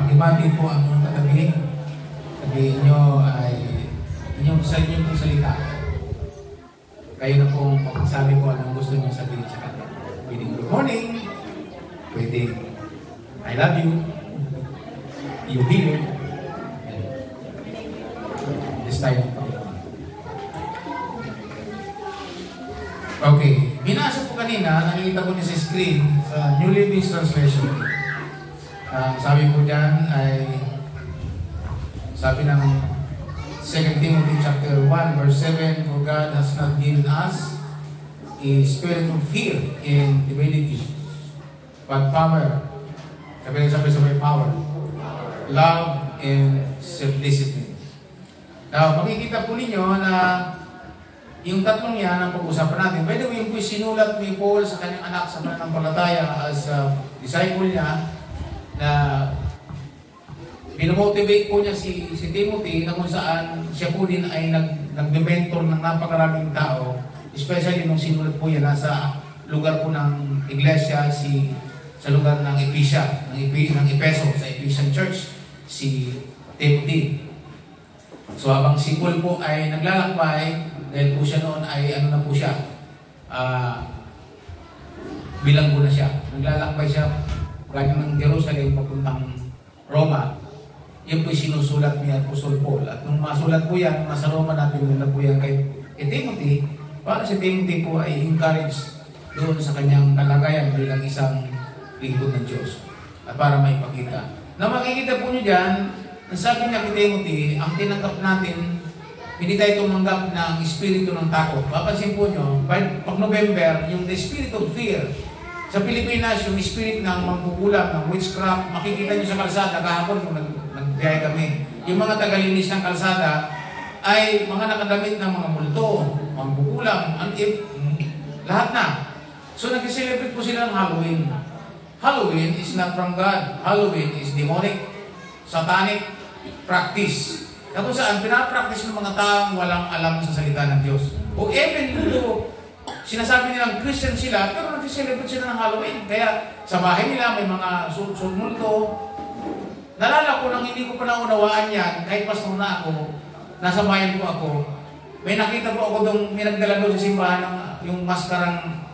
pakibati po ang inyong katabi. Sabihin nyo ay inyong pong salita. Kayo na pong magsabi ko anong gusto nyo sabihin sa kanya. Pwedeng good morning, pwedeng I love you, you hear, this time of time. Okay, binasa po kanina, nakikita ko niya sa screen sa New Living Translation. Sabi po dyan ay, sabi ng 2 Timothy chapter 1 verse 7, for God has not given us a spirit of fear and timidity, but power. Sabi power, love, and self-discipline. Now, makikita po ninyo na yung tatlong yan ang pag-usapan natin. By the way, yung sinulat ni Paul sa kanyang anak sa pananampalataya as a disciple niya, na binomotivate po niya si Timothy na kung saan siya po din ay nag-mentor ng napakaraming tao, especially nung sinulat po yan nasa lugar po ng iglesia, sa lugar ng Ephesia, ng Epeso, sa Ephesian Church, si Timothy. So habang si Paul po ay naglalakbay, dahil po siya noon ay ano na po siya, bilang po na siya, naglalakbay siya galing ng Jerusalem papuntang Roma. Yan po sinusulat niya Apostol Paul. At nung masulat po yan, nasa Roma natin na po yan kay Timothy, para si Timothy po ay encourage doon sa kanyang kalagayan bilang isang lingkod ng Diyos. At para maipakita. Na makikita po nyo dyan, ang sabi niya kay Timothy, ang tinanggap natin, hindi tayo tumanggap ng espiritu ng takot. Papansin po nyo, pag November, yung the spirit of fear, sa Pilipinas, yung spirit ng mangkukulam, ng witchcraft, makikita nyo sa kalsada, kahapon kung nag-biyahe kami. Yung mga tagalinis ng kalsada ay mga nakadamit ng mga multo, mangkukulam, lahat na. So nag-celebrate po sila ng Halloween. Halloween is not from God. Halloween is demonic, satanic practice. Na kung saan, pinapractice ng mga taong walang alam sa salita ng Diyos. O even though, sinasabi nilang Christian sila, pero nag-celebrate sila ng Halloween. Kaya sa bahay nila may mga multo. Nalala ko nang hindi ko pa naunawaan yan, kahit pastor na ako, nasa bayan ko ako, may nakita po ako doon, may nagdala doon sa simbahan ng yung maskarang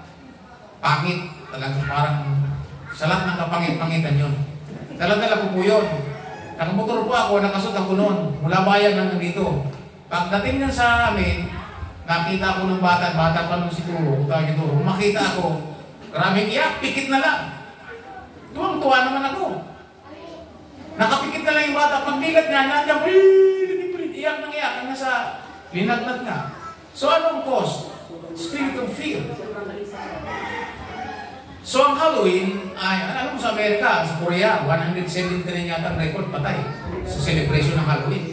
pangit. Talagang parang sa lahat ng kapangit-pangitan yun. Dala-dala ko po yun. Nakamotor po ako, nakasot ako noon. Mula bayan lang dito. Pagdating niya sa amin, nakita ko ng bata pa nung siguro, makita ako, maraming iyak, pikit na lang. Tuwang-tuwa naman ako. Nakapikit na lang yung bata, pagdilat niya, nandiyan, iyak nang iyak, ang nasa linagnat nga. So anong cause? Spirit of fear. So ang Halloween, ay, alam mo sa Amerika, sa Korea, 170 na yata ang record patay sa celebration ng Halloween.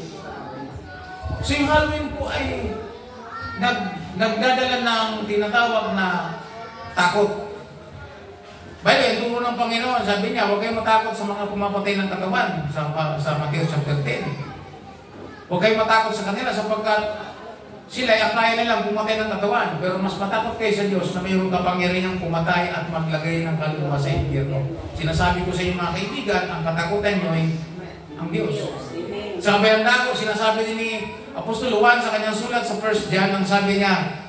So yung Halloween po ay nagdadala ng tinatawag na takot. By the way, turo ng Panginoon, sabi niya, huwag kayong matakot sa mga pumapatay ng katawan sa Matthew chapter 10. Huwag kayong matakot sa kanila sapagkat sila ay akala nilang pumatay ng katawan, pero mas matakot kayo sa Diyos na mayroong kapangyarihang pumatay at maglagay ng kaluluwa sa impyerno. Sinasabi ko sa inyo mga kaibigan, ang katakutan nyo ay ang Diyos. Sa kabayang dako, sinasabi din ni Apostol Juan sa kanyang sulat sa 1 John, ang sabi niya,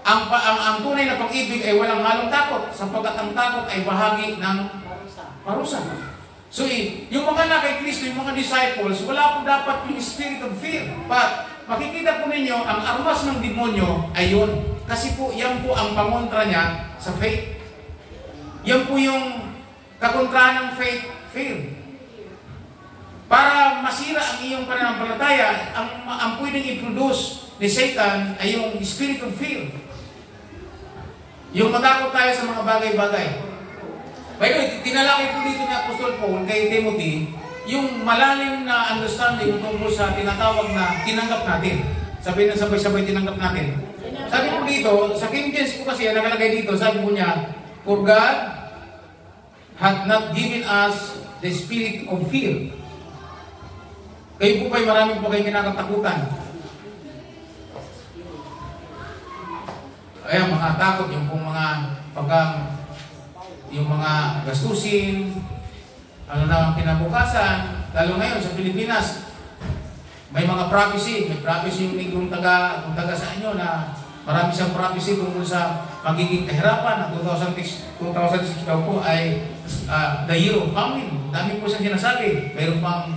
ang tunay na pag-ibig ay walang halong takot, sapagkat ang takot ay bahagi ng parusa. So, yung mga na kay Kristo, yung mga disciples, wala po dapat yung spirit of fear. But, makikita po ninyo, ang armas ng demonyo ay yun. Kasi po, yan po ang pangontra niya sa faith. Yan po yung kakontra ng faith, fear. Para masira ang iyong pananampalataya, ang pwedeng i-produce ni Satan ay yung spirit of fear. Yung matakot tayo sa mga bagay-bagay. By the way, tinalaki po dito ni Apostol Paul kay Timothy, yung malalim na understanding tungkol sa tinatawag na tinanggap natin. Sabi na sabay-sabay tinanggap natin. Sabi po dito, sa King James po kasi, nakalagay dito, sabi po niya, for God hath not given us the spirit of fear. Kayo po ba'y maraming po kayo kinakatakutan? Ayan, mga takot, yung pong mga yung mga gastusin, Ano na ang kinabukasan, lalo ngayon sa Pilipinas, may mga prophecy. May prophecy yung taga sa inyo na marami siyang prophecy tungkol sa magiging kahirapan. Ang 2006 daw po ay the year of famine. Dami po siyang sinasabi. Mayroon pang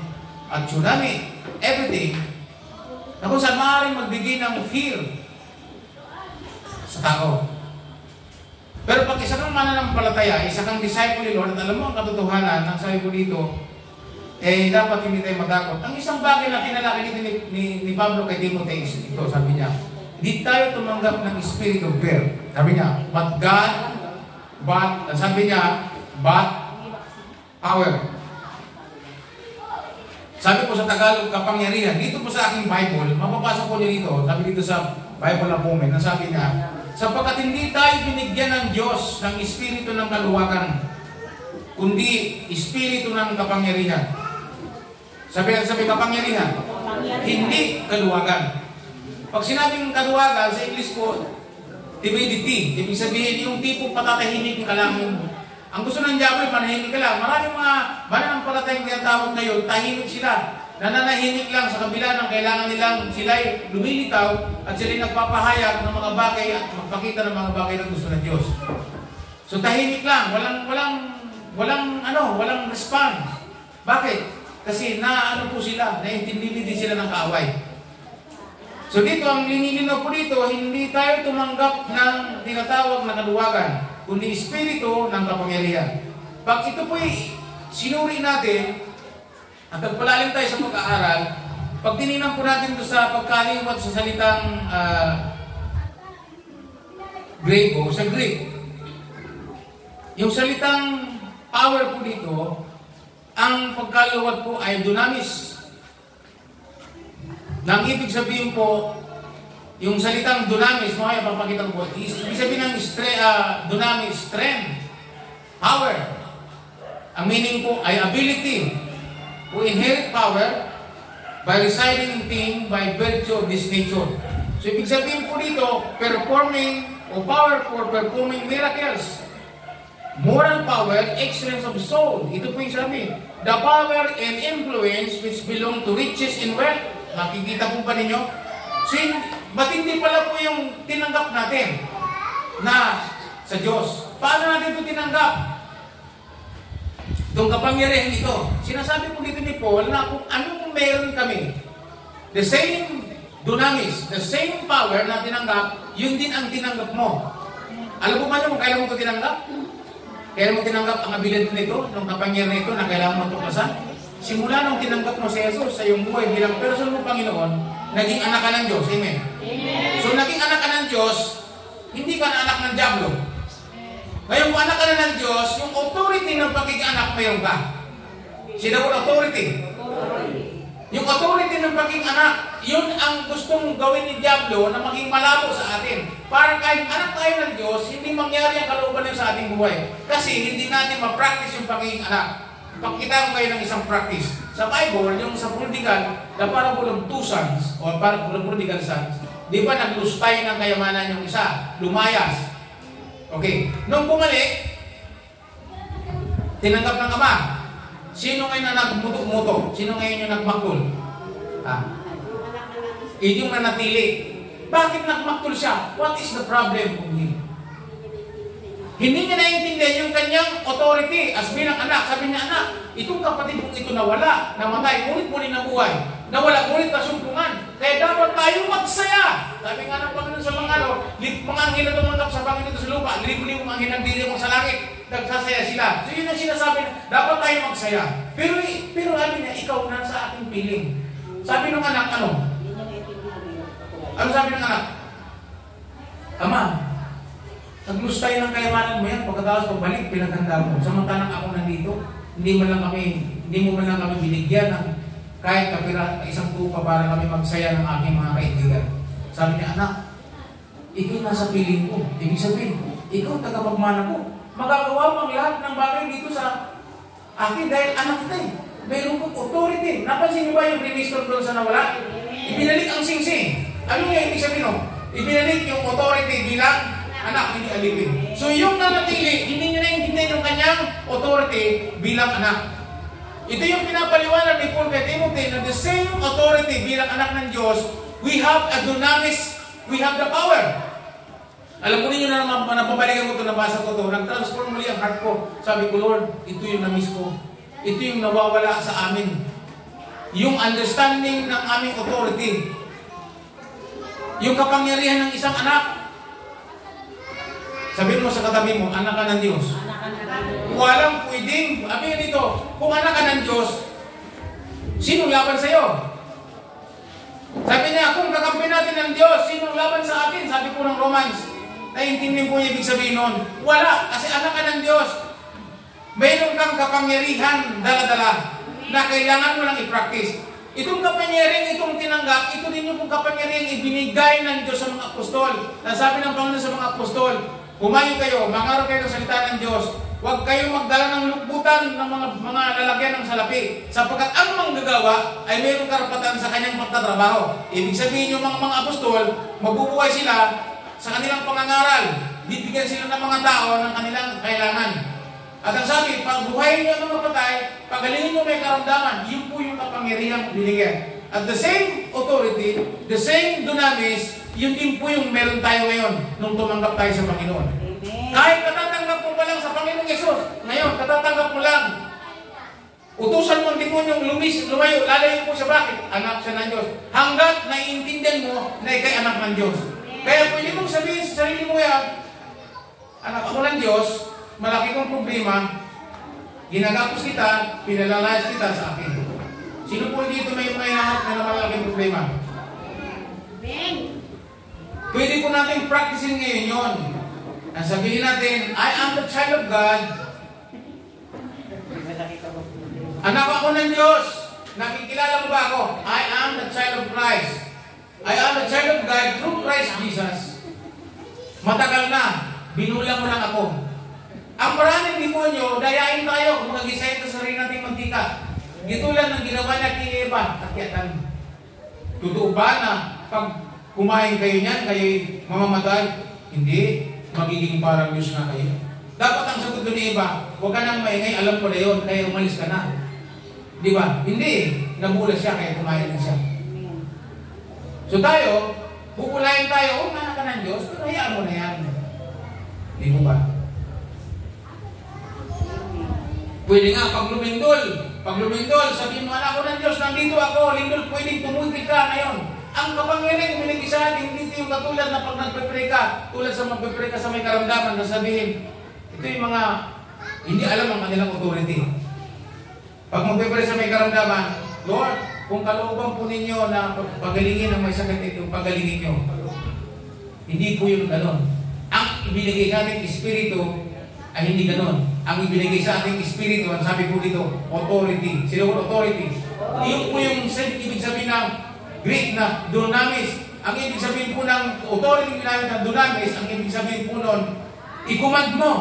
tsunami, everything, na kung saan maaaring magbigay ng fear sa tao. Pero pag isa kang mananampalataya, isa kang disciple ni Lord, at alam mo ang katotohanan, ang sabi ko dito, dapat hindi tayo matakot. Ang isang bagay na kinalaki dito ni Pablo kay Timothy, ito, sabi niya, hindi tayo tumanggap ng spirit of fear. Sabi niya, but power. Sabi ko sa Tagalog, kapangyarihan. Dito po sa aking Bible, mapapasa ko niyo dito, sabi dito sa Bible na Pumen, na sabi niya, sapagkat hindi tayo binigyan ng Diyos ng espiritu ng kaluwagan, kundi espiritu ng kapangyarihan. Sabi kapangyarihan, hindi kaluwagan. Pag sinabing kaluwagan, sa English po, timidity. Ibig sabihin, yung tipo patatahimik ka lang. Ang gusto ng diablo, manahimik ka lang. Maraming mga mananampalatayang tinatawag ngayon, tahimik sila. Nananahimik lang sa kabila ng kailangan nilang sila'y lumilitaw at sila'y nagpapahayag ng mga bagay at magpakita ng mga bagay na gusto ng Diyos. So tahimik lang, walang response. Bakit? Kasi po sila, naintindi din sila ng kaaway. So dito, ang linilinaw po dito, hindi tayo tumanggap ng tinatawag na kaluwagan, kundi espiritu ng kapangyarihan. Pag ito po'y sinuri natin, at pagpalalim tayo sa pag-aaral, pag tinignan po natin ito sa pagkaliwat sa salitang Grego, sa Greek, yung salitang power po dito, ang pagkaliwat po ay dunamis. Nang ibig sabihin po, yung salitang dunamis, mga papakita ko po, ibig sabihin ng dunamis, strength, power. Ang meaning po ay ability to inherit power by residing in thing by virtue of this nature. So ibig sabihin po dito, performing o power for performing miracles. Moral power, excellence of soul. Ito po yung sabi. The power and influence which belong to riches and wealth. Makikita po ba ninyo? So, matindi pala po yung tinanggap natin na sa Diyos. Paano natin ito tinanggap? Itong kapangyarihan ito. Sinasabi po dito ni Paul na kung anong meron kami, the same dunamis, the same power na tinanggap, yun din ang tinanggap mo. Alam mo ba nyo kung kailan mo ito tinanggap? Kailan mo tinanggap ang ability nito, ng kapangyarihan nito na kailangan mo tuklasan? Simula nung tinanggap mo si Jesus sa iyong buhay bilang person mo Panginoon, naging anak ka ng Diyos. Amen? Amen. So naging anak ka ng Diyos, hindi ka na anak ng diablo. Ngayon kung anak ka na ng Diyos, yung authority ng pagiging anak mayroon ka. Sino po authority? Yung authority ng pagiging anak, yun ang gustong gawin ni diablo na maging malabo sa atin. Para kahit anak tayo ng Diyos, hindi mangyari ang kalooban niya sa ating buhay. Kasi hindi natin ma-practice yung pagiging anak. Pakita ko kayo ng isang practice. Sa Bible, yung sa prodigal, na parable of two sons, o parable of prodigal sons, di ba naglustay ng kayamanan yung isa? Lumayas. Okay. Nung bumalik, tinanggap ng ama. Sino ngayon na nagmuto-muto? Sino ngayon yung nagmaktul? Yung nanatili. Bakit nagmaktul siya? What is the problem of him? Hindi niya naiintindihan yung kanyang authority as bilang anak. Sabi niya, anak, itong kapatid kong ito nawala, namatay, ngunit muli na buhay. Nawala, ngunit nasumpungan. Kaya dapat tayo magsaya. Sabi nga ng Panginoon sa mga mga anghel na tumanggap sa Panginoon dito sa lupa, libo-libong anghel ng diri mo sa langit, nagsasaya sila. So yun ang sinasabi na, dapat tayo magsaya. Pero sabi niya, ikaw na sa aking piling. Sabi ng anak, ano? Ano sabi ng anak? Ama, naglustay ng kayamanan mo yan, pagkatapos pagbalik, pinaghanda mo. Samantalang ako nandito, hindi mo man lang kami binigyan ng kahit isang tupa para kami magsaya ng aking mga kaibigan. Sabi niya, anak, ikaw nasa piling ko. Ibig sabihin, ikaw tagapagmana ko. Magagawa mo ang lahat ng bagay dito sa akin dahil anak kita eh. Mayroon kong authority. Napansin niyo ba yung release doon sa nawala? Ibinalik ang singsing. Ano nga ibig sabihin no? Ibinalik yung authority bilang anak, hindi alipin. So yung nanatili, hindi nyo naiintindihan yung kanyang authority bilang anak. Ito yung pinapaliwanag ni Paul kay Timothy na the same authority bilang anak ng Diyos, we have a dunamis, we have the power. Alam ko ninyo na napabalikan ko ito, nabasa ko ito, nag-transform muli ang heart ko. Sabi ko, Lord, ito yung na-miss ko. Ito yung nawawala sa amin. Yung understanding ng aming authority. Yung kapangyarihan ng isang anak. Sabihin mo sa katabi mo, anak ka ng Diyos. Walang pwedeng, sabihin dito, kung anak ka ng Diyos, sinong laban sa'yo? Sabi niya, kung kakampi natin ng Diyos, sinong laban sa atin? Sabi po ng Romans. Naiintindihan ko yung ibig sabihin nun. Wala, kasi anak ka ng Diyos. Mayroon kang kapangyarihan dala-dala na kailangan mo lang i-practice. Itong kapangyarihan, itong tinanggap, ito din yung kapangyarihan ibinigay ng Diyos sa mga apostol. Nasabi ng Panginoon sa mga apostol, humayo kayo, mangarap kayo ng salita ng Diyos. Huwag kayong magdala ng lukbutan ng mga lalagyan ng salapi. Sapagkat ang manggagawa ay mayroong karapatan sa kanyang pagtatrabaho. Ibig sabihin yung mga apostol, mabubuhay sila sa kanilang pangangaral. Bibigyan sila ng mga tao ng kanilang kailangan. At ang sabi, pag buhayin niyo ang mga patay, pagalingin niyo may karamdaman, yun po yung kapangyarihang binigyan. At the same authority, the same dunamis, yun din po yung meron tayo ngayon nung tumanggap tayo sa Panginoon. Amen. Kahit katatanggap mo pa lang sa Panginoong Yesus, ngayon, katatanggap mo lang. Utusan mo ang demonyong lumayo, lalayo po siya. Bakit? Anak siya ng Diyos. Hanggat naiintindihan mo na ikay anak ng Diyos. Kaya pwede mong sabihin sa sarili mo yan, anak ako ng Diyos, malaki kong problema, ginagapos kita, pinalalayas kita sa akin. Sino po dito may hinahanap na malaking problema? Pwede po natin practicing ngayon yun. Ang sabihin natin, I am the child of God. Anak ako ng Diyos. Nakikilala mo ba ako? I am the child of Christ. I am the child of God through Christ Jesus. Matagal na, binulang mo lang ako. Ang maraming demonyo, dayain tayo kung nag-isay sa sarili nating mantika. Gitulan ng ginawa niya kay Eva, kakyatan. Totoo ba na pag kumain kayo niyan, kayo'y mamamatay? Hindi, magiging parang Diyos na kayo. Dapat ang sagot doon ni Eva, huwag ka nang maingay, alam ko na yun, kaya umalis ka na. Di ba? Hindi, nabulas siya, kaya kumain na siya. So tayo, pupulayin tayo, anak ka ng Diyos, pero hayaan mo na yan. Di mo ba? Pwede nga, pag lumindol, sabihin mo, anak ko ng Diyos, nandito ako, lindol, pwedeng tumutik ka ngayon. Ang kapangyarihan binigay sa atin, hindi yung katulad na pag nagpe-pray ka, tulad sa magpe-pray ka sa may karamdaman, na sabihin, ito yung mga hindi alam ang kanilang authority. Pag magpe-pray sa may karamdaman, Lord, kung kalooban po ninyo na pagalingin ang may sakit ito, pagalingin nyo. Hindi po yung ganon. Ang ibinigay sa ating Espiritu ay hindi ganon. Ang ibinigay sa ating Espiritu, ang sabi po dito, authority. Sino po authority? Yung po yung ibig sabihin ng Greek na dunamis. Ang ibig sabihin po ng authority ng dunamis, ang ibig sabihin po nun, i-command mo.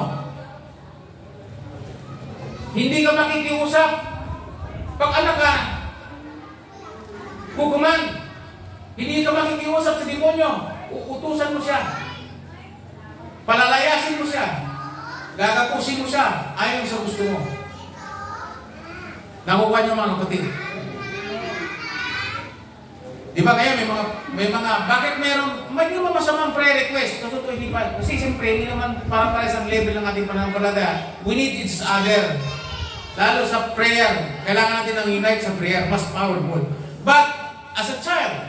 Hindi ka makikiusap. Pag anak ka, kukuman. Hindi ka makikiusap sa demonyo. Uutusan mo siya. Palalayasin mo siya. Gagapusin mo siya. Ayon sa gusto mo. Nakukuha niyo mga kapatid. Di ba kaya may mga bakit may naman masamang prayer request? Totoo hindi pa. Kasi siyempre, hindi naman para isang level ng ating pananampalataya. We need each other. Lalo sa prayer, kailangan natin ng unite sa prayer, mas powerful. But, as a child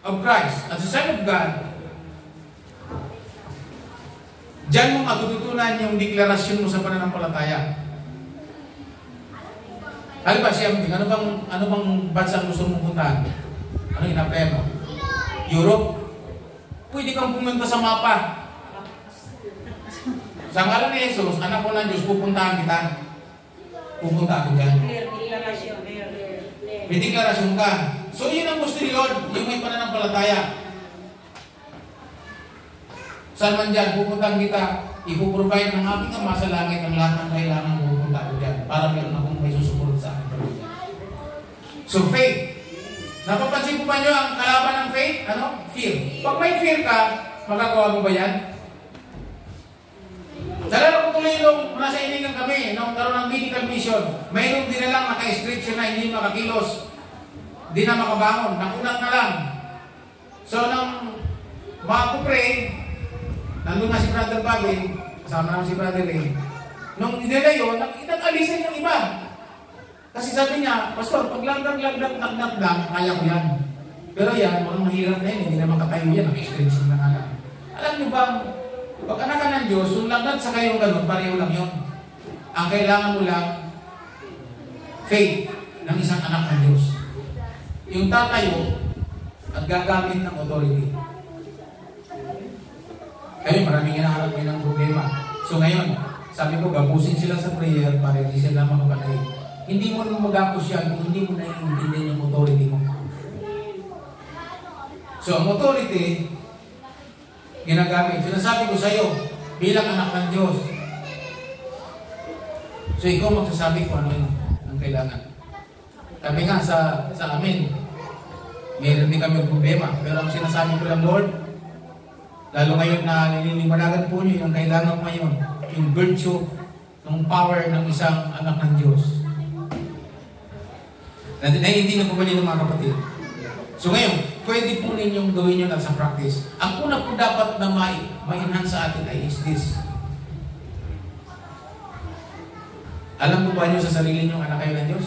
of Christ, as a son of God, diyan mo matututunan yung deklarasyon mo sa pananampalataya. Halimbawa siya, ano bang bansang gusto mong puntahan? Ano ina-prayer mo? Europe? Pwede kang pumunta sa mapa. Sa ngalan ni Jesus, anak ko ng Diyos, pupuntahan kita. Pupunta ako dyan. May deklarasyon ka. So yun ang gusto ni Lord, yung may pananampalataya. Saan man dyan, pupuntahan kita, ipuprovide ng aking Ama sa langit ang lahat ng kailangan pupunta ako dyan para meron akong may susuporot sa akin. So faith. Napapansin po ba nyo ang kalaban ng faith? Ano? Fear. Pag may fear ka, magagawa mo ba yan? Dala ko tuloy nung nasa iningan kami, nung karoon ng medical mission, mayroong din na lang naka-stretch siya na hindi makakilos. Hindi na makabangon, nakunat na lang. So, nang makapupray, nandun na si Brother Bobby, kasama naman si Brother Ray. Nung inila yun, nag-alisan yung iba. Kasi sabi niya, Pastor, pag lagdag, kaya ko yan. Pero yan, mukhang mahirap na yun, hindi na makatayo yan, naka-stretch na nga. Alam niyo ba, pag anak ka ng Diyos, yung lagnat sa kayong ganun, pareho lang yun. Ang kailangan mo lang, faith ng isang anak ng Diyos. Yung tatayo at gagamit ng authority. Kayo, maraming hinaharap kayo ng problema. So ngayon, sabi ko, gapusin sila sa prayer para hindi sila makapatay. Hindi mo nung magapos yan kung hindi mo naiintindihan yung authority mo. So ang authority, ginagamit. Sinasabi ko sa iyo, bilang anak ng Diyos. So ikaw magsasabi kung ano yun ang kailangan. Kami nga sa amin, mayroon din kami problema. Pero ang sinasabi ko lang, Lord, lalo ngayon na nililiwanagan po niyo yung kailangan mo ngayon, yung virtue, yung power ng isang anak ng Diyos. Naiintindihan ko ba niyo mga kapatid? So ngayon, pwede po ninyong gawin nyo lang sa practice. Ang una po dapat na ma-enhance sa atin ay is this. Alam mo ba nyo sa sarili nyo anak kayo ng Diyos?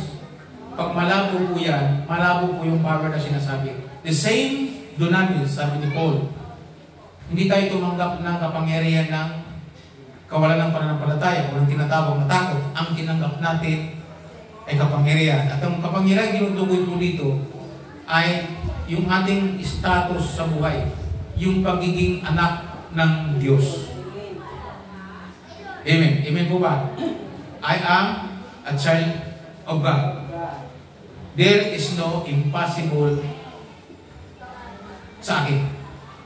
Pag malabo po yan, malabo po yung power na sinasabi. The same dunamis, sabi ni Paul. Hindi tayo tumanggap ng kapangyarihan ng kawalan ng pananampalataya o ng tinatawag na takot. Ang tinanggap natin ay kapangyarihan. At ang kapangyarihan ginutukoy po dito ay yung ating status sa buhay. Yung pagiging anak ng Diyos. Amen. Amen po ba? I am a child of God. There is no impossible sa akin.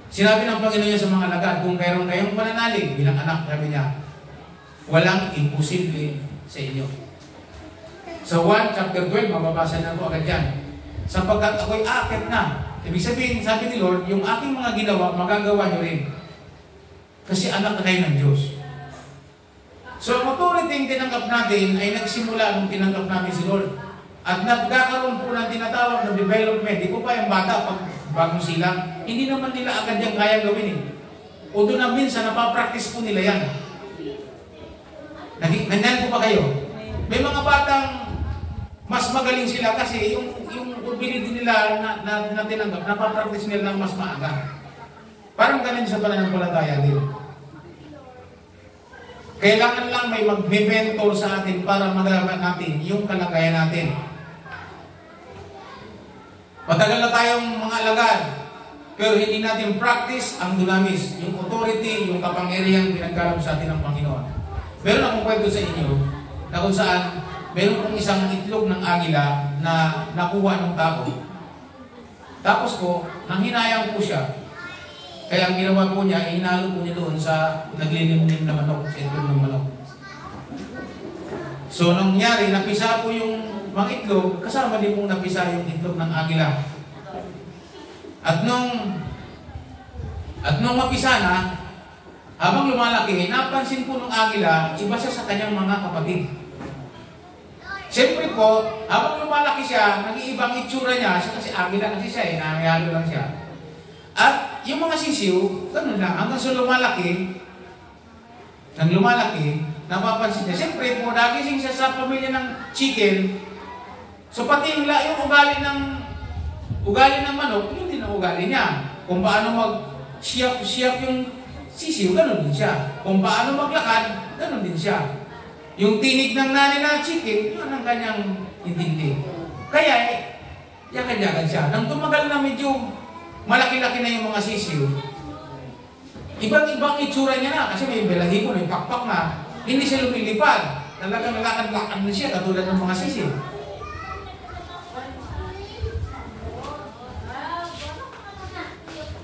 Sinabi ng Panginoon niya sa mga alagad, kung mayroon kayong pananalig bilang anak, sabi niya, walang imposible sa inyo. Sa 1 chapter 12, mababasa na po agad yan. Sapagkat ako'y akit na. Ibig sabihin, sabi ni Lord, yung aking mga ginawa, magagawa nyo rin. Kasi anak na kayo ng Diyos. So, ang authority tinanggap natin ay nagsimula nung tinanggap natin si Lord. At nagkakaroon po ng tinatawag na development. Di ko pa yung bata pag bagong silang. Hindi naman nila agad yung kaya gawin eh. O doon na minsan, napapractice po nila yan. Nandiyan po ba kayo? May mga batang mas magaling sila kasi yung ability nila na tinanggap, napapractice nila ng mas maaga. Parang ganun sa pananampalataya din. Kailangan lang may mag-mentor sa atin para magalaman natin yung kalagayan natin. Matagal na tayong mga alagad, pero hindi natin practice ang dunamis, yung authority, yung kapangyarihan pinagkalap sa atin ng Panginoon. Meron akong kwento sa inyo na kung saan meron pong isang itlog ng agila na nakuha ng tao. Tapos po, nang hinayang po siya, kaya ang ginawa po niya, hinalo po niya doon sa naglilimlim na manok, sa itlog ng manok. So, nung nangyari, napisa po yung mga itlog, kasama din pong napisa yung itlog ng agila. At nung mapisa na, habang lumalaki, napansin po ng agila, iba siya sa kanyang mga kapatid. Siyempre po, habang lumalaki siya, nag-iibang itsura niya, kasi agila kasi siya, nangyayalo lang siya. At yung mga sisiw, ganun lang, hanggang sa lumalaki, nang lumalaki, napapansin niya. Siyempre po, nagising siya sa pamilya ng chicken, so pati yung ugali ng manok, yun din ang ugali niya. Kung paano mag-siyap yung sisiw, ganun din siya. Kung paano maglakad, ganun din siya. Yung tinig ng nanay na chicken, yun ang kanyang intindi. Kaya, yakan-yakan siya. Nang tumagal na medyo malaki-laki na yung mga sisiw, ibang itsura niya na, kasi may belahibo, may pakpak na, hindi siya lumilipad. Talagang lakad-lakad na siya, katulad ng mga sisiw.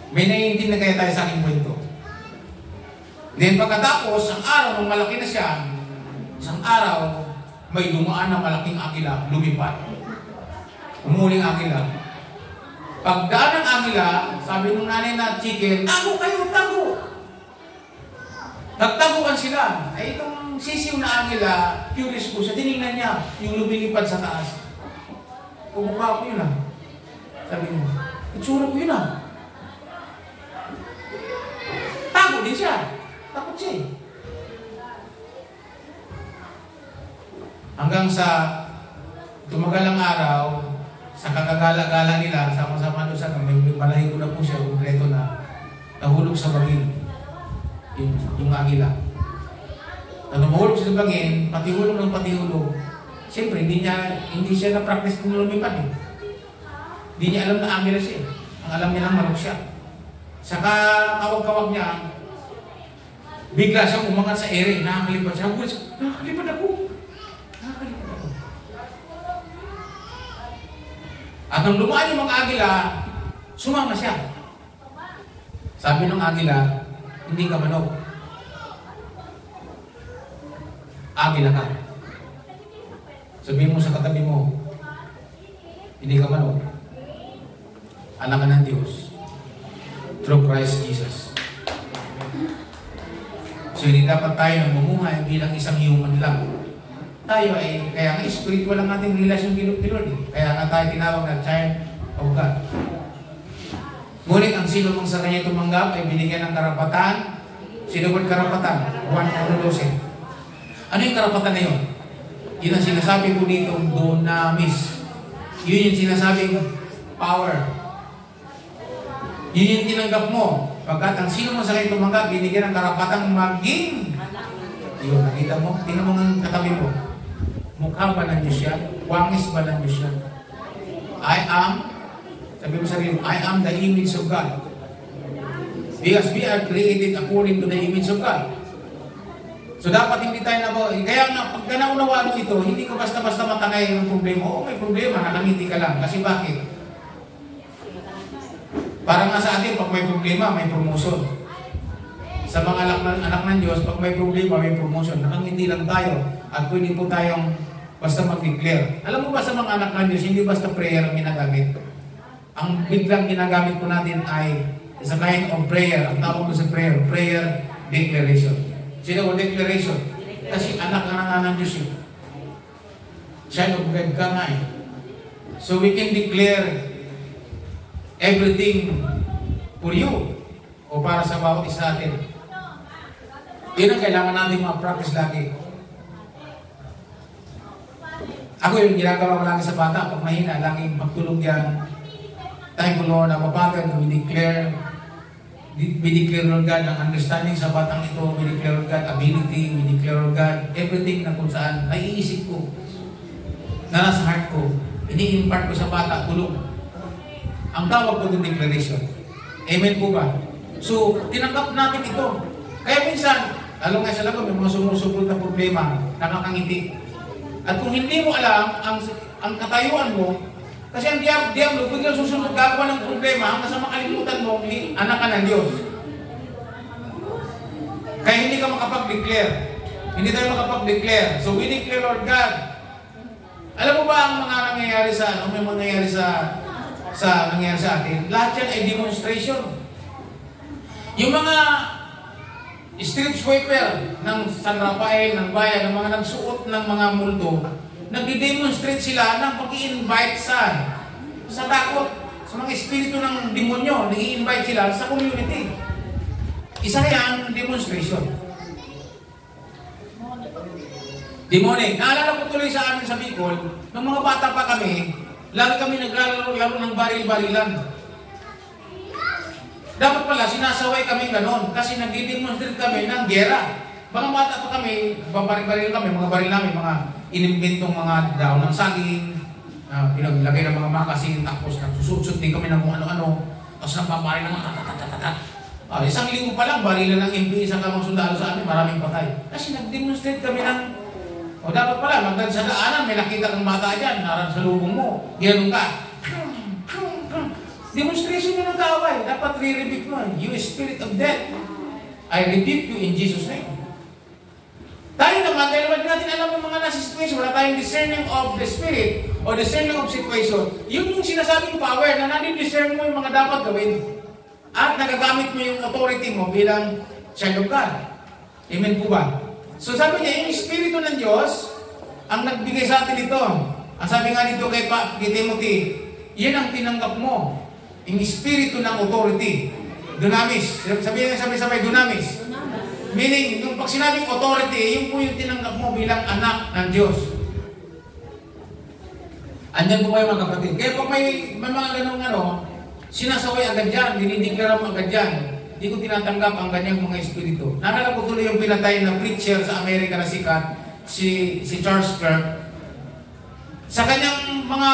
May naiintindihan na kaya tayo sa aking kwento. Then pagkatapos, ang araw, nung malaki na siya, isang araw, may dumaan na malaking agila, lumipad. Umuling agila. Pagdaan ng agila, sabi nung nanay na chicken, tago kayo, tago! Nagtaguan sila. Ay itong sisiw na angela, curious po siya, tinignan niya yung lumilipad sa taas. Kumukha ko yun ah. Sabi niya, itsura ko yun ah. Tago din siya. Takot siya eh. Hanggang sa tumagal ang araw, sa kagagala-gala nila, sama-sama doon sa may malayo na po siya, kompleto na, nahulog sa bangin. Yung agila. Nung mahulog siya sa bangin, patihulog ng patihulog, siyempre, hindi siya na-practice kung lumipad eh. Hindi niya alam na agila siya. Ang alam niya lang manok siya. Saka kawag-kawag niya, bigla siyang umangat sa ere, nakakalipad siya. Nakakalipad ako. At nung lumaan yung mga agila, sumama siya. Sabi ng agila, hindi ka manok. Agila ka. Sabihin mo sa katabi mo, hindi ka manok. Anak ka ng Diyos. Through Christ Jesus. So hindi dapat tayo namumuhay bilang isang human lang. Tayo ay, kaya nga spiritual lang ating relasyon kay Lord. Kaya nga tayo tinawag na child of God. Ngunit ang sino mong sa kanya tumanggap ay binigyan ng karapatan. Sino ba karapatan? 1:12. Ano yung karapatan na yun? Yun ang sinasabi ko dito, dunamis. Yun yung sinasabing power. Yun yung tinanggap mo. Pagkat ang sino mo sa kanya tumanggap, binigyan ng karapatang maging. Yun, nakita mo? Tingnan mo ng katabi mo. Mukha ba ng Diyos yan? Wangis ba ng Diyos yan? I am, sabi mo sa sarili, I am the image of God. Because we are created according to the image of God. So dapat hindi tayo kaya nga, pag naunawaan mo ito, hindi ko basta-basta matangay yung problema. Oo, may problema, nakangiti ka lang. Kasi bakit? Parang nga sa atin, pag may problema, may promotion. Sa mga anak ng Diyos, pag may problema, may promotion. Nakangiti lang tayo. At pwede po tayong basta mag-declare. Alam mo ba sa mga anak ng Diyos, hindi basta prayer ang ginagamit. Ang biglang ginagamit po natin ay is a kind of prayer. Ang tawag ko sa prayer, prayer declaration. Sino ko declaration? Kasi anak ka na ng Diyos yun. Child of God ka nga eh. So we can declare everything for you o para sa bawat isa natin. Yun ang kailangan natin ma-practice lagi. Ako yung ginagawa ko lagi sa bata, pag mahina, laging magtulog yan. Thank you Lord, na mabagal, we declare Lord God ang understanding sa batang ito, we declare Lord God ability, we declare Lord God everything na kung saan naiisip ko, na nasa heart ko, ini-impart ko sa bata, tulog. Ang tawag ko ng declaration. Amen po ba? So, tinanggap natin ito. Kaya minsan, lalo nga sa lagot, may mga sumusubrod na problema, nakakangiti. At kung hindi mo alam ang katayuan mo, kasi ang diablo, biglang susunod gagawa ng problema hanggang sa makalimutan mo, anak ka ng Diyos. Kaya hindi ka makapag-declare. Hindi tayo makapag-declare. So we declare, Lord God. Alam mo ba ang mga nangyayari sa, may nangyayari sa nangyayari sa atin? Lahat yan ay demonstration. Yung mga street sweeper ng San Rafael, ng bayan, ng mga nagsuot ng mga multo, nagdi-demonstrate sila ng pag-i-invite sa takot, sa mga espiritu ng demonyo, nag-i-invite sila sa community. Isa yan, demonstration. Demonic. Naalala ko tuloy sa amin sa Bicol, nung mga bata pa kami, lagi kami naglalaro ng baril-barilan. Dapat pala, sinasaway kami ganon kasi nagdi-demonstrate kami ng gera. Mga bata pa kami, babaril-baril kami, mga baril namin, mga inimbentong mga daon ng saging, pinaglagay ng mga makasin, tapos nagsusut din kami ng kung ano-ano, tapos nagpabaril ng mga tatatatatat. Isang linggo pa lang, barilan ng MP, isang kamang sundalo sa amin, maraming patay. Kasi nag-demonstrate kami ng, dapat pala, magdaan sa daanan, may nakita kang bata dyan, naran sa lubong mo, ginanong ka. Demonstration yun ng kaway. Dapat re-rebuke mo. You spirit of death, I rebuke you in Jesus' name. Tayo naman, dahil wala natin alam yung mga nasa situation, wala tayong discerning of the spirit o discerning of situation, yun yung sinasabing power na nadi-discern mo yung mga dapat gawin. At nagagamit mo yung authority mo bilang child of God. Amen po ba? So sabi niya, yung Espiritu ng Diyos, ang nagbigay sa atin ito. Ang sabi nga dito kay Timothy, yan ang tinanggap mo. Yung Espiritu ng authority. Dunamis. Sabihin nga sabay-sabay, dunamis. Meaning, yung pag sinabing authority, yun po yung tinanggap mo bilang anak ng Diyos. Andyan po kayo mga kapatid. Kaya pag may mga ganong sinasaway agad dyan, dinideklara mo agad dyan, hindi ko tinatanggap ang ganyang mga espiritu. Naalala ko tuloy yung pinatay na preacher sa Amerika na sikat, si Charles Kirk. Sa kanyang mga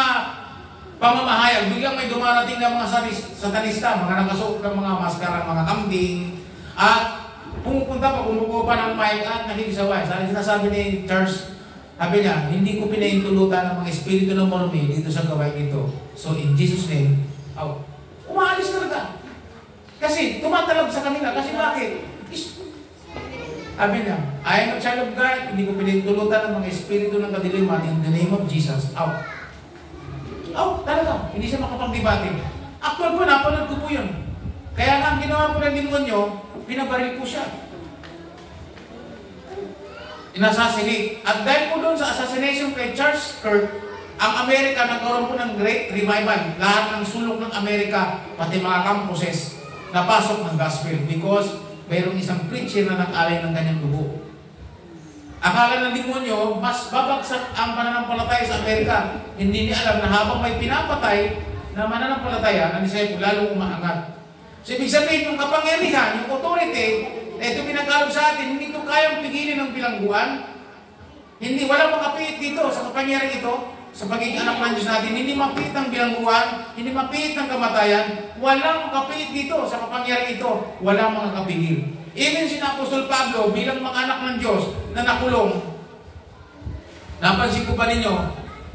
pamamahayag, biglang may dumarating na mga satanista, mga nakasuot ng mga maskara, mga kambing, at pumupunta pa, kumukuha pa ng mic at nakikisaway. Sinasabi ni Charles, sabi niya, hindi ko pinahintulutan ng mga espiritu ng marumi dito sa gawain ito. So in Jesus' name, umaalis talaga. Kasi tumatalab sa kanila. Kasi bakit? Sabi niya, I am a child of God, hindi ko pinahintulutan ng mga espiritu ng kadiliman in the name of Jesus. Out. Out, talaga. Hindi siya makapagdebate. Actual po, napanood ko po yun. Kaya nga, ang ginawa po ng demonyo, pinabaril po siya. Inassassinate. At dahil po doon sa assassination kay Charles Kirk, ang Amerika nagkaroon po ng great revival. Lahat ng sulok ng Amerika, pati mga campuses, napasok ng gospel because mayroong isang preacher na nag-alay ng kanyang dugo. Akala ng demonyo, mas babagsak ang pananampalataya sa Amerika. Hindi niya alam na habang may pinapatay na mananampalataya, ang disciple lalong umaangat. So, ibig sabihin, yung kapangyarihan, yung authority, na ito pinagkalog sa atin, hindi ito kayang pigilin ng bilangguan. Hindi, walang makapit dito sa kapangyarihan ito, sa pagiging anak ng Diyos natin, hindi mapit ng bilangguan, hindi mapit ng kamatayan, walang makapit dito sa kapangyarihan ito, walang makakapigil. Even si Apostol Pablo, bilang mga anak ng Diyos na nakulong, napansin ko ba ninyo,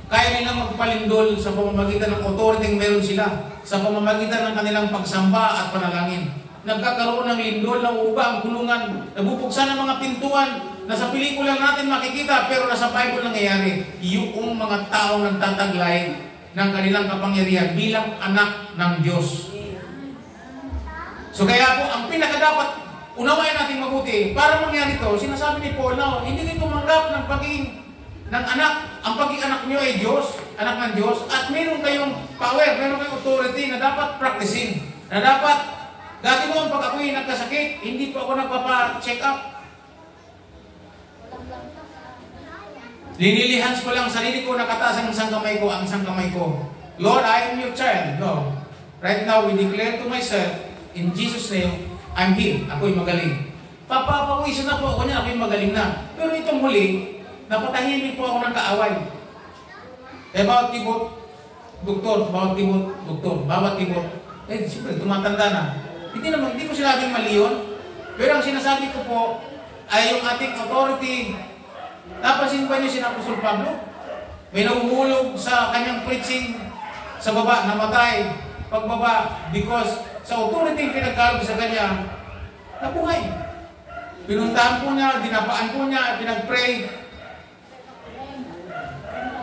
kaya nilang magpalindol sa pamamagitan ng authority meron sila, sa pamamagitan ng kanilang pagsamba at panalangin. Nagkakaroon ng lindol, nauuba ang kulungan, nabubuksan ng mga pintuan na sa pelikula natin makikita pero nasa Bible nangyayari. Yung mga taong nagtataglay ng kanilang kapangyarihan bilang anak ng Diyos. So kaya po, ang pinakadapat unawain natin mabuti para mangyari ito, sinasabi ni Paul na hindi kayo tumanggap ng pagiging ng anak. Ang pagiging anak niyo ay Diyos, anak ng Diyos, at meron kayong power, meron kayong authority na dapat practicing, na dapat. Dati noon, pag ako'y nagkasakit, hindi po ako nagpapa-check up. Linilihans ko lang sarili ko, nakataas ang isang kamay ko, Lord, I am your child. No. Right now, we declare to myself, in Jesus' name, I'm healed. Ako'y magaling. Papapawisan na po ako niya, ako'y magaling na. Pero itong huli, napatahimik po ako ng kaaway. Bawat kibot, doktor, siyempre, tumatanda na. Hindi ko sinabing mali yun. Pero ang sinasabi ko po ay yung ating authority. Napansin ba niyo si Apostol Pablo? May nahuhulog sa kanyang preaching sa baba, namatay, pagbaba, because sa authority pinagkalog sa kanya, nabuhay. Pinuntahan po niya, dinapaan po niya, pinag-pray.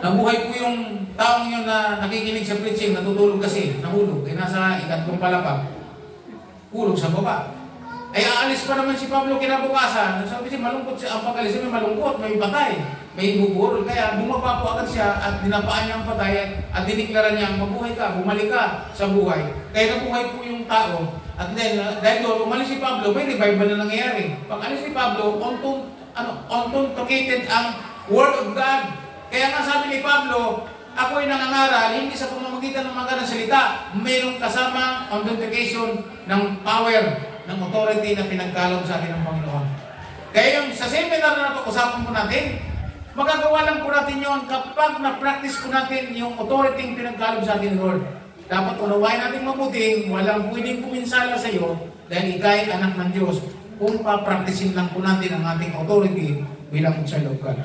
Nabuhay po yung taong yun na nakikinig sa preaching, natutulog kasi, nahulog, ay nasa ikatlong palapag. Hulog sa baba. Ay aalis pa naman si Pablo kinabukasan. Sabi siya, malungkot siya. Ang pag-alis niya, may malungkot, may patay, may bubur. Kaya bumaba po agad siya at dinapaan niya ang patay at diniklara niya, mabuhay ka, bumalik ka sa buhay. Kaya nabuhay po yung tao. At then, dahil doon, umalis si Pablo, may revival na nangyayari. Pag-alis ni Pablo, authenticated ang Word of God. Kaya nga sabi ni Pablo, ako'y nangangaral, hindi sa pamamagitan ng mga salita, mayroong kasama authentication ng power, ng authority na pinagkalog sa atin ng Panginoon. Kaya yung sa seminar na usapan po natin, magagawa lang po natin yun kapag na-practice po natin yung authority yung pinagkalog sa atin, Lord. Dapat unawain natin mabuti, walang pwedeng kuminsala sa iyo dahil ikay anak ng Diyos kung pa-practicein lang po natin ang ating authority bilang child of God.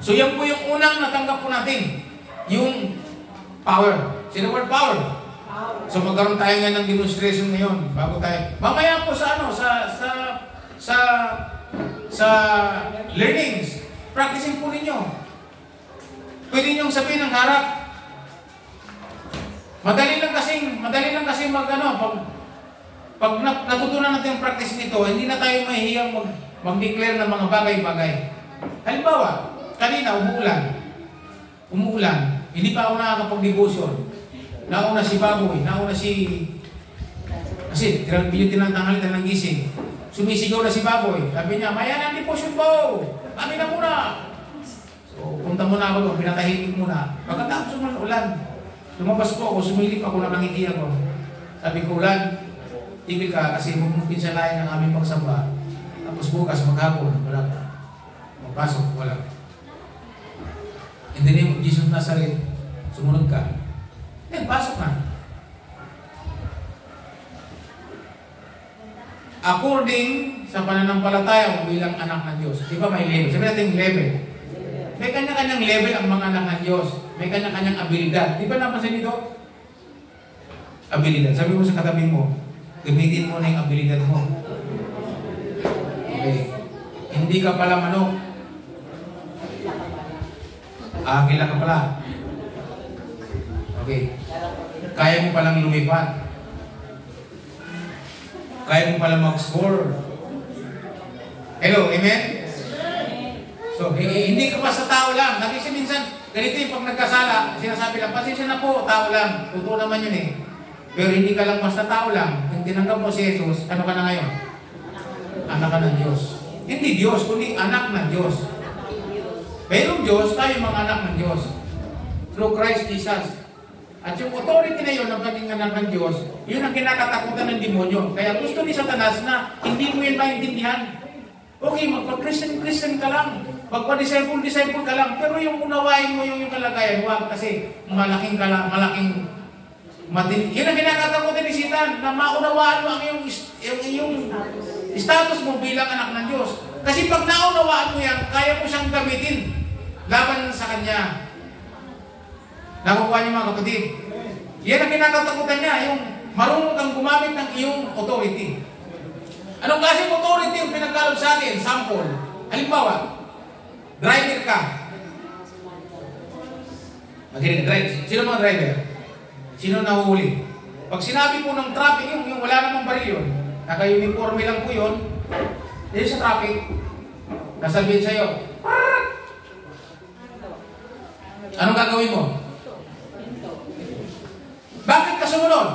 So yan po yung unang natanggap po natin. Yung power. Sino word power? So magkaroon tayo nga ng demonstration ngayon bago tayo. Mamaya po sa learnings, practicing po ninyo. Pwede niyong sabihin ng harap. Madali lang kasi pag natutunan natin yung practice nito, hindi na tayo mahihiyang mag-declare ng mga bagay-bagay. Halimbawa, kanina umuulan, hindi pa ako nakakapag-negosyo. Nauna si Baboy, kasi yung tinatangalitan ng gising. Sumisigaw na si Baboy. Sabi niya, maya na devotion po! Kami na muna! So, punta muna ako doon, pinatahimik muna. Pagkatapos ulan, lumabas po ako, sumilip ako, nakangiti ako. Sabi ko, ulan, tigil ka kasi magpinsalayan ng aming pagsamba. Tapos bukas, maghapon, wala ka. Magpasok, wala. In the name of Jesus Nazareth, sumunod ka. Then, pasok na. According sa pananampalataya mo bilang anak ng Diyos. Di ba may level? Sabi natin level. May kanya-kanyang level ang mga anak ng Diyos. May kanya-kanyang abilidad. Di ba napansin dito? Abilidad. Sabi mo sa katabi mo, gamitin mo na yung abilidad mo. Okay. Hindi ka pala manok. Agila ka pala. Okay. Kaya mo palang lumipad. Kaya mo pala mag-score. Hello, amen? So, hindi ka pa sa tao lang. Kasi minsan, ganito yung pag nagkasala, sinasabi lang, pasensya na po, tao lang. Totoo naman yun eh. Pero hindi ka lang basta tao lang. Kung tinanggap mo si Jesus, ano ka na ngayon? Anak ka ng Diyos. Hindi Diyos, kundi anak ng Diyos. Pero Diyos, tayo mga anak ng Diyos. Through Christ Jesus. At yung authority na yun ng pagiging anak ng Diyos, yun ang kinakatakutan ng demonyo. Kaya gusto ni Satanas na hindi mo yun maintindihan. Okay, magpa-Christian ka lang. Magpa-disciple ka lang. Pero yung unawain mo yung kalagayan, huwag kasi malaking matin. Yun ang kinakatakutan ni Satan, na maunawaan mo ang iyong status mo bilang anak ng Diyos. Kasi pag naunawaan mo yan, kaya mo siyang gamitin laban sa Kanya. Nakukuha niyo mga kapatid. Yan ang kinakatakutan niya, yung marunong kang gumamit ng iyong authority. Anong klaseng authority yung pinagkaloob sa atin? Sample. Halimbawa, driver ka. Magaling, drive. Sino mga driver? Sino nahuhuli? Pag sinabi po ng traffic, yung wala namang baril yun, naka-uniforme lang po yun, dito sa traffic, nasabihin sa'yo, anong gagawin mo? Bakit ka sumunod?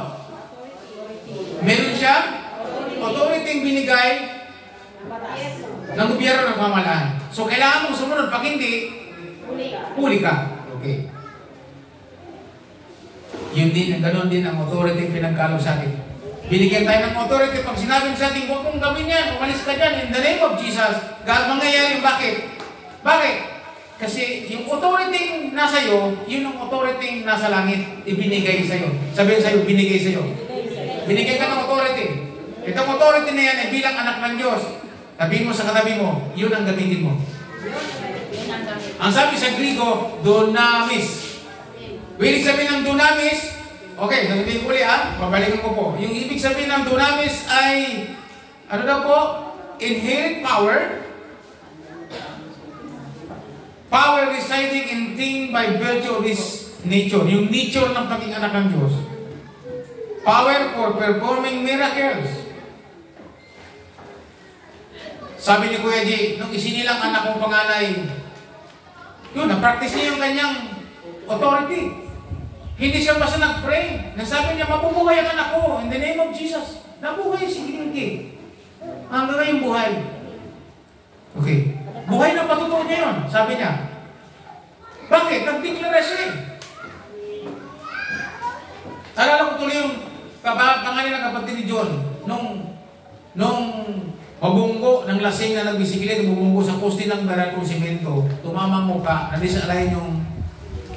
Meron siya authority binigay ng gobyerno ng pamahalaan. So, kailangan mong sumunod. Pag hindi, huli ka. Okay. Yun din, ganoon din ang authority pinagkaloob sa atin. Binigyan tayo ng authority. Pag sinabi sa atin, huwag mong gawin yan, umalis ka dyan. In the name of Jesus, mangyayari. Bakit? Bakit? Kasi yung authority nasa iyo, yun ang authority nasa langit, ibinigay sa iyo. Sabihin sa iyo, binigay sa iyo. Binigay ka ng authority. Itong authority na yan ay bilang anak ng Diyos. Sabihin mo sa katabi mo, yun ang gamitin mo. Ang sabi sa Griego, dunamis. Ibig sabihin ng dunamis, okay, sabihin ko ulit babalikan ko po. Yung ibig sabihin ng dunamis ay, ano daw po? Inherent power. Power residing in thing by virtue of his nature. Yung nature ng pagiging anak ng Diyos. Power for performing miracles. Sabi ni Kuya G, nung isinilang anak kong panganay, yun, na-practice niya yung kanyang authority. Hindi siya basta nag-pray. Nasabi niya, mabubuhay ang anak ko in the name of Jesus. Nabuhay si Ginunti. Hanggang ngayon buhay. Okay. Buhay na patutuo niya yun, sabi niya. Bakit? Nag-declare siya eh. Alala ko tuloy yung pangalan ng kapatid ni John, nung mabunggo ng lasing na nagbisikilid, bumunggo sa poste ng barangay simento, tumama mo ka, nadisalahin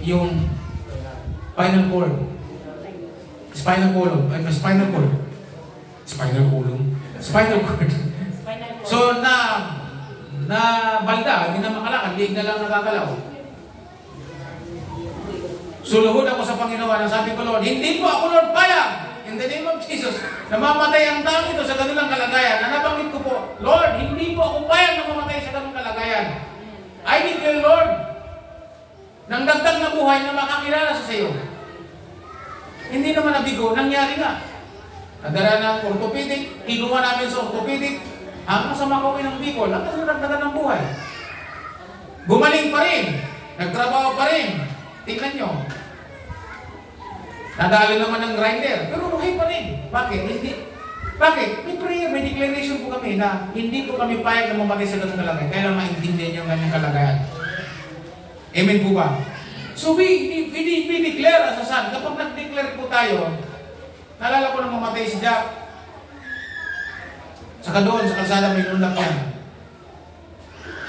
yung spinal cord. Spinal column. Spinal cord. Spinal column. Spinal cord. So, na balda, hindi na makalakad, liig na lang nakakalaw. Suluhod ako sa Panginoon, ang sabi ko, Lord, hindi po ako, Lord, payag. In the name of Jesus, namamatay ang tao ito sa kanilang kalagayan. Nanabanggit ko po, Lord, hindi po ako payag na mamatay sa kanilang kalagayan. I declare, Lord, nang dagdag na buhay na makakilala sa sayo. Hindi naman nabigo, nangyari na. Nagdala ng orthopedic, kinuha namin sa orthopedic, hanggang sa makauwi ng Bicol, hanggang sa nagdagan ng buhay. Gumaling pa rin, nagtrabaho pa rin. Tingnan nyo. Nadali naman ng grinder, pero buhay pa rin. Bakit? Hindi. Bakit? May prayer, may declaration po kami na hindi po kami payag na mamatay sa ganung kalagayan. Kaya lang maintindihan yung kanyang kalagayan. Amen po ba? So we declare as a son. Kapag nag-declare po tayo, naalala ko na mamatay si Jack. Saka doon, sa kalsada may lundak yan.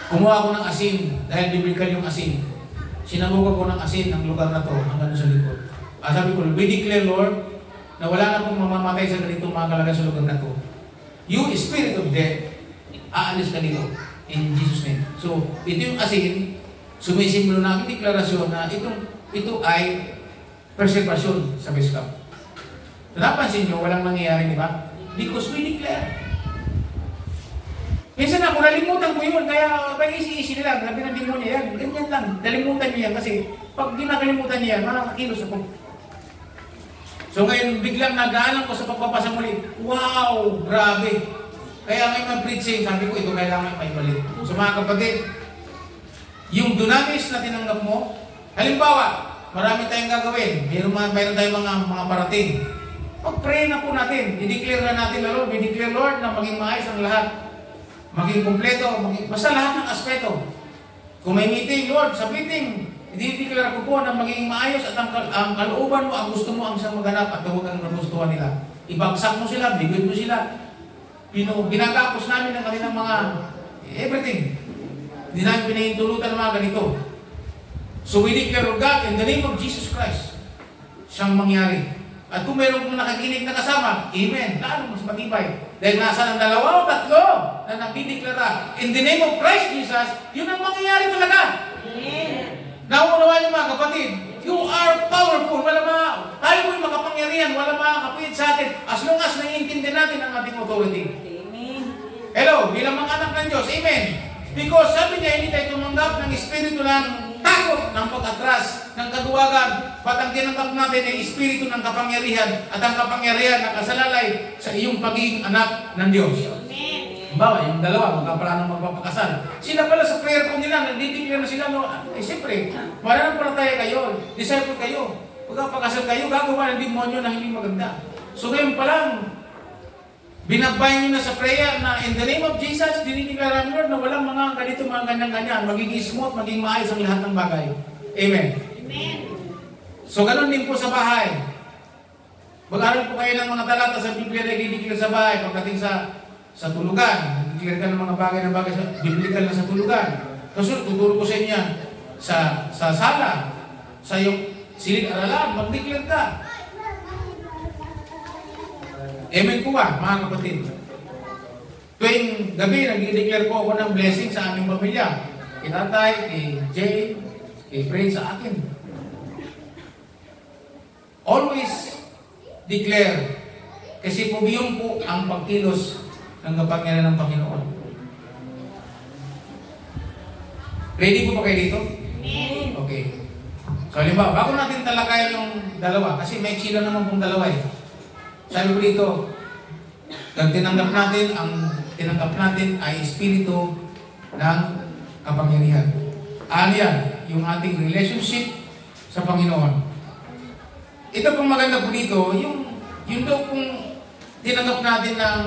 Kumuha ko ng asin, dahil biblical yung asin. Sinabugan ko ng asin ng lugar na to hanggang sa likod. Sabi ko, we declare, Lord, na wala na pong mamamatay sa ganitong mga kalagayan sa lugar na to. You, spirit of death, aalis ka dito. In Jesus' name. So, ito yung asin, sumisimbolo na aking deklarasyon na ito ay preservation sa base camp. So, napansin nyo, walang nangyayari, di ba? Because we declare. Minsan ako, nalimutan ko yun, kaya isi-isi nila, nabi ng demonyo yan, ganyan lang, nalimutan niya yan, kasi pag di nakalimutan niya yan, makakakilos ako. So ngayon, biglang nagaalam ko sa pagpapasa muli, wow, grabe. Kaya may preaching, sabi ko, ito kailangan may balik. So mga kapatid, yung dunamis na tinanggap mo, halimbawa, marami tayong gagawin, mayroon tayong mga parating. Pag-pray na po natin, i-declare na natin na Lord, i-declare Lord na maging maayos ang lahat. Maging kumpleto, basta lahat ng aspeto. Kung may meeting, Lord, sa meeting, i-declare ko po na maging maayos at ang kalooban mo, ang gusto mo ang siyang maganap at huwag ang nagustuhan nila. Ibagsak mo sila, bigyan mo sila. Ginagapos namin ang kanilang mga everything. Hindi namin pinahintulutan ng mga ganito. So we declare, oh God, in the name of Jesus Christ, siyang mangyari. At kung mayroon kong nakakinig na kasama, amen, lalo mas matibay. Dahil nasa ng 2 o 3 na nagdideklara, in the name of Christ Jesus, yun ang mangyayari talaga. Amen. Nauunawaan niyo mga kapatid, you are powerful. Tayo mo'y makapangyarihan, wala makakapit sa atin as long as naiintindihan natin ang ating authority. Amen. Hello, bilang mga anak ng Diyos, amen. Because sabi niya, hindi tayo tumanggap ng espiritu ng takot, ng pag-atras, ng kaduwagan, ba't ang tinanggap natin ay espiritu ng kapangyarihan at ang kapangyarihan na kasalalay sa iyong pagiging anak ng Diyos. Amen. Bawa, yung dalawa, magkapalanang magpapakasal. Sila pala sa prayer po nila, nagdideclare na sila, no? Siyempre, mananampalataya kayo, disciple kayo, magpapakasal kayo, gagawa ng demonyo na hindi maganda. So ngayon pa lang, binabay nyo na sa prayer na in the name of Jesus, dinideklara Lord na walang mga ganito, mga ganyan-ganyan, magiging smooth, magiging maayos ang lahat ng bagay. Amen. Amen. So ganun din po sa bahay. Mag-aral po kayo ng mga talata sa Biblia na i-declare sa bahay pagdating sa tulugan. I-declare ka ng mga bagay na bagay sa biblical na sa tulugan. Kasunod, tuturo ko sa inyo sa sala, sa iyong silid-aralan, mag-declare ka. Amen po ba, mga kapatid? Tuwing gabi, nag-declare po ako ng blessing sa aming pamilya. Kay tatay, kay Jay, kay Prince, sa akin. Always declare. Kasi po yun po ang pagkilos ng kapangyarihan ng Panginoon. Ready po ba kayo dito? Okay. So, halimbawa, bago natin talakayan yung dalawa, kasi may sila naman pong dalawa eh. Sabi ko dito, ang tinanggap natin ay espiritu ng kapangyarihan. Ano yan? Yung ating relationship sa Panginoon. Ito pong maganda po dito, yung daw pong tinanggap natin ng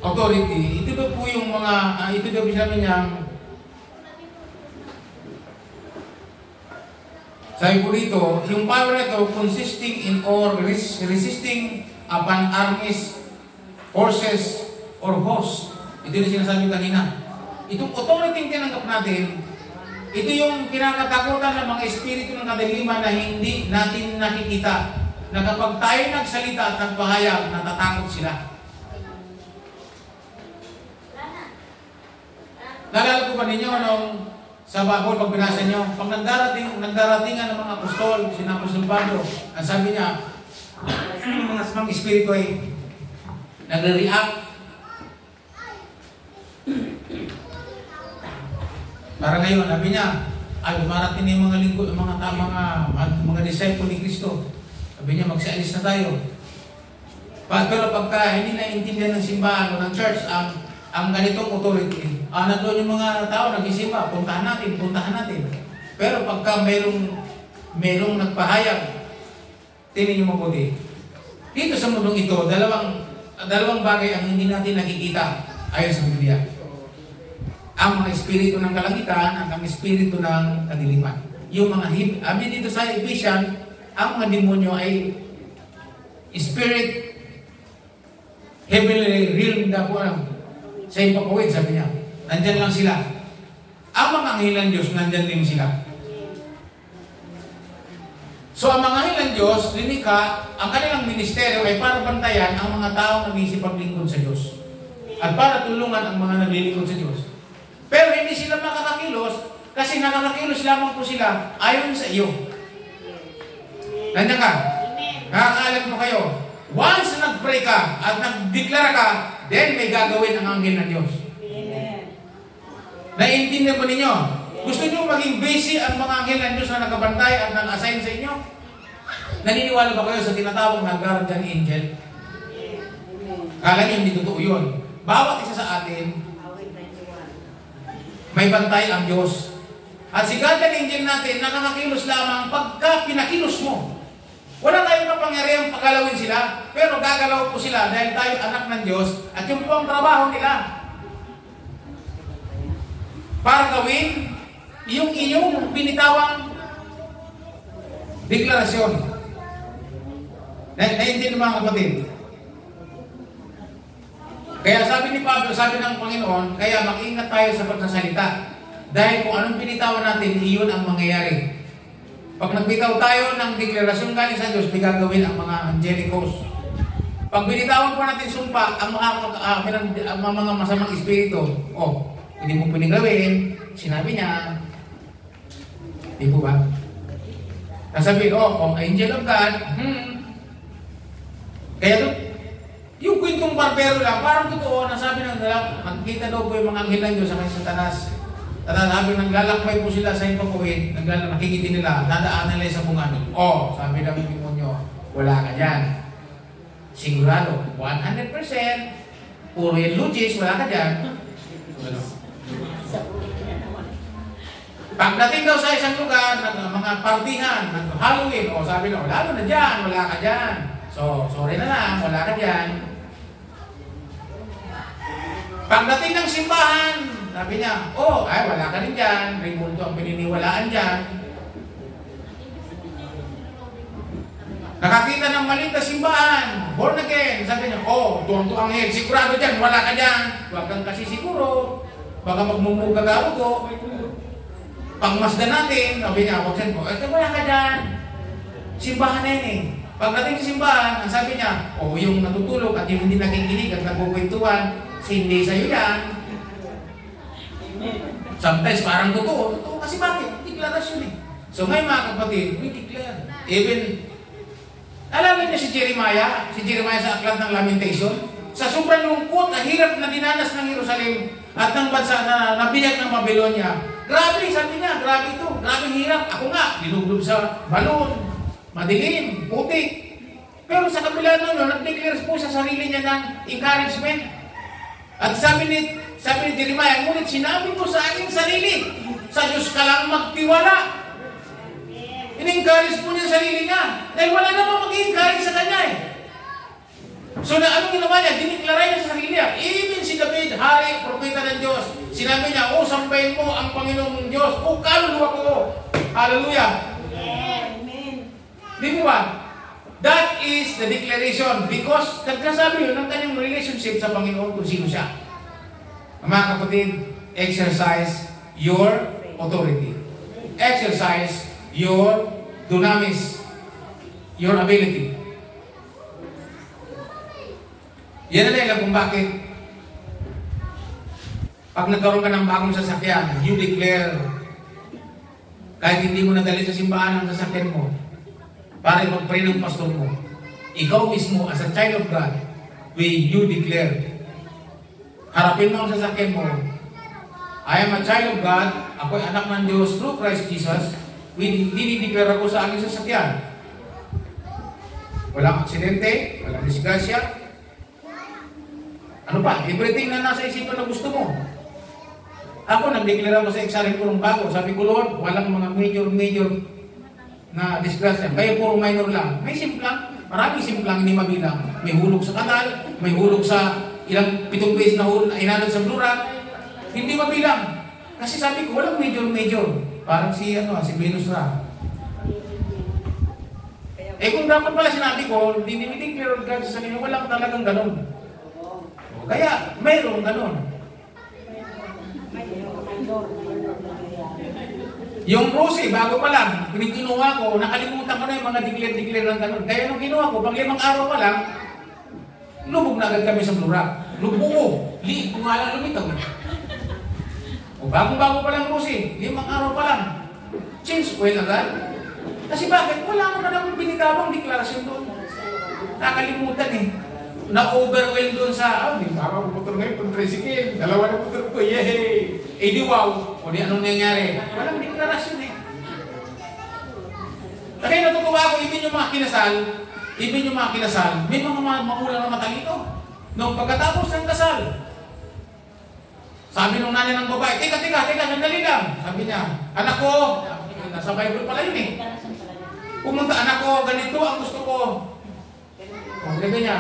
authority, ito daw po yung mga, ito daw sabi niya, sabi po dito, yung power na ito consisting in or resisting upon armies, forces, or hosts. Ito yung sinasabi kanina. Itong authority tinanggap natin, ito yung kinakatakutan ng mga espiritu ng kadiliman na hindi natin nakikita. Na kapag tayo nagsalita at nagpahayag, natatakot sila. Nalala ko ba ninyo nung sa Bible, pag binasa nyo, pag nagdaratingan ng mga apostol, sinapostol Pablo, ang sabi niya, mga samang espiritu ay nagre-react. Para ngayon, sabi niya, ay dumarating yung mga lingkod, mga disciple ni Kristo. Sabi niya, magsialis na tayo. Pero pagka hindi na intindihan ng simbahan o ng church, ang ganitong authority, nandun yung mga tao nag-isipa, puntahan natin. Pero pagka merong nagpahayag, tingnan nyo mabuti. Dito sa mundong ito, dalawang bagay ang hindi natin nakikita ayon sa Biblia. Ang mga espiritu ng kalangitan at ang espiritu ng kadiliman. Yung mga dito sa Ephesians, ang mga demonyo ay spirit, heavenly realm na po sa ipapawid, sabi niya. Nandyan lang sila. Ang mga anghel ng Diyos, nandyan din sila. So ang mga anghel ng Diyos, linika, ang kanilang ministeryo ay para bantayan ang mga taong nagsisipaglingkod sa Diyos. At para tulungan ang mga naglilingkod sa Diyos. Pero hindi sila makakakilos kasi nakakakilos lamang po sila ayon sa iyo. Nandiyan ka? Nakakaalam mo kayo. Once nag-pray ka at nag-deklara ka, then may gagawin ang anghel ng Diyos. Naiintindihan ba ninyo? Gusto nyo maging busy ang mga anghel ng Diyos na nakabantay at nag-assign sa inyo? Naniniwala ba kayo sa tinatawag na guardian angel? Kala nyo hindi totoo yun. Bawat isa sa atin, may bantay ang Diyos. At si guardian angel natin, nakakakilos lamang pagka pinakilos mo. Wala tayong kapangyarihang pagalawin sila, pero gagalaw po sila dahil tayo anak ng Diyos at yung po ang trabaho nila. Para gawin yung inyong binitawang deklarasyon. Naiintindihan mga kapatid. Kaya sabi ni Pablo, sabi ng Panginoon, kaya mag-ingat tayo sa pagsasalita. Dahil kung anong binitawan natin, iyon ang mangyayari. Pag nagbitaw tayo ng deklarasyon galing sa Diyos, may gagawin ang mga angelic host. Pag binitawan po natin sumpa, ang mga masamang espiritu, hindi mo pinigawin, sinabi niya, di po ba? Nasabi, angel of God, Kaya yung kwentong barbero lang, parang totoo, nasabi ng dalak, magkita daw po yung mga anghel ng Diyos sa kay Satanas. Sabi naglalakbay po sila sa ipapawid, nakikiti nila, dadaan nila sa bunga. Sabi ng demonyo, wala ka dyan. Sigurado, 100%, puro yung logis, wala ka dyan. Pagdating daw sa isang lugar, mga partihan, Halloween, sabi na, lalo na dyan, wala ka dyan. So, sorry na lang, wala ka dyan. Pagdating ng simbahan, sabi niya, wala ka rin dyan, Raimundo ang pininiwalaan dyan. Nakakita ng maliit na simbahan, born again, sabi niya, tuwang to anghel, sigurado dyan, wala ka dyan. Huwag kang kasi siguro, baka magmumugagaw ko. Pangmasdan natin, sabi niya, wala ka dyan. Simbahan na yun eh. Pagdating sa simbahan, ang sabi niya, yung natutulog at yung hindi nakikinig at nagkukwentuhan, hindi sa'yo yan. Sometimes parang totoo kasi bakit? Deklarasyon eh. So may mga kapatid, we declare. Even, alam niyo si Jeremiah sa aklat ng Lamentation, sa sobrang lungkot, ang hirap na dinanas ng Jerusalem at ng bansa na nabiyak ng Babylonia. Grabe, sabi niya, grabe ito, grabe hirap. Ako nga, diluglob sa balon, madilim, putik. Pero sa kabila nun, nag-declare po sa sarili niya ng encouragement. At sabi ni Jeremiah, ngunit sinabi ko sa aking sarili, sa Diyos ka lang magtiwala. In-encourage po niya sarili niya. Dahil wala namang mag-encourage sa kanya eh. So anong ginawa niya? Diniklara niya sa sarili niya. Even si David, hari, propeta ng Diyos, sinabi niya, sambahin mo ang Panginoong Diyos. Kaluluwa ko. Hallelujah. Amen. Di mo ba? That is the declaration because nagkasabi yun ng kanyang relationship sa Panginoon kung sino siya. Mga kapatid, exercise your authority. Exercise your dunamis, your ability. Yan na lang kung bakit pag nagkaroon ka ng bagong sasakyan, you declare kahit hindi mo nadali sa simbahan ang sasakyan mo, para mag-pray ng pastor mo. Ikaw mismo, as a child of God, you declare. Harapin mo ang sasakyan mo. I am a child of God. Ako'y anak ng Diyos through Christ Jesus. Dinideclare ako sa aking sasakyan. Walang aksidente, walang disgrasya. Ano pa? Everything na nasa isipan na gusto mo. Ako, nag-declare ako sa examen ko ng bago. Sabi ko, Lord, walang mga major na disgrasya. Kaya puro minor lang. May simplang, maraming simplang hindi mabilang. May hulog sa kanal, may hulog sa ilang 7 beses na hulog na inanod sa blura. Hindi mabilang. Kasi sabi ko, walang major. Parang si Venus Ra. Kung dapat pala sinabi ko, dinideclare God sa sarili, walang talagang ganun. Kaya, mayroong ganun. Yung rosy, bago pa lang, kinuha ko, nakalimutan ko na yung mga declare ng ganun. Kaya nung kinuha ko, pag 5 araw pa lang, lubog na agad kami sa blura. Lubog. Liit ko nga lang lumitaw. O bago pa lang rosy, 5 araw pa lang. Change oil agad. Kasi bakit? Wala mo na namang binigabang deklarasyon doon. Nakalimutan eh. Na-overwhelm doon sa, di parang motor ngayon, pang tricycle. 2 na motor ko, yehey! Eh di wow! O di anong nangyari? Walang deklarasyon eh. Kaya natutuwa ako, ibig yung mga kinasal, may mga magulang na matalino. Noong pagkatapos ng kasal, sabi nung nanay ng babae, teka, sandali lang. Sabi niya, anak ko, nasa Bible pala yun eh. Pumunta, anak ko, ganito ang gusto ko. Ang ganda niya.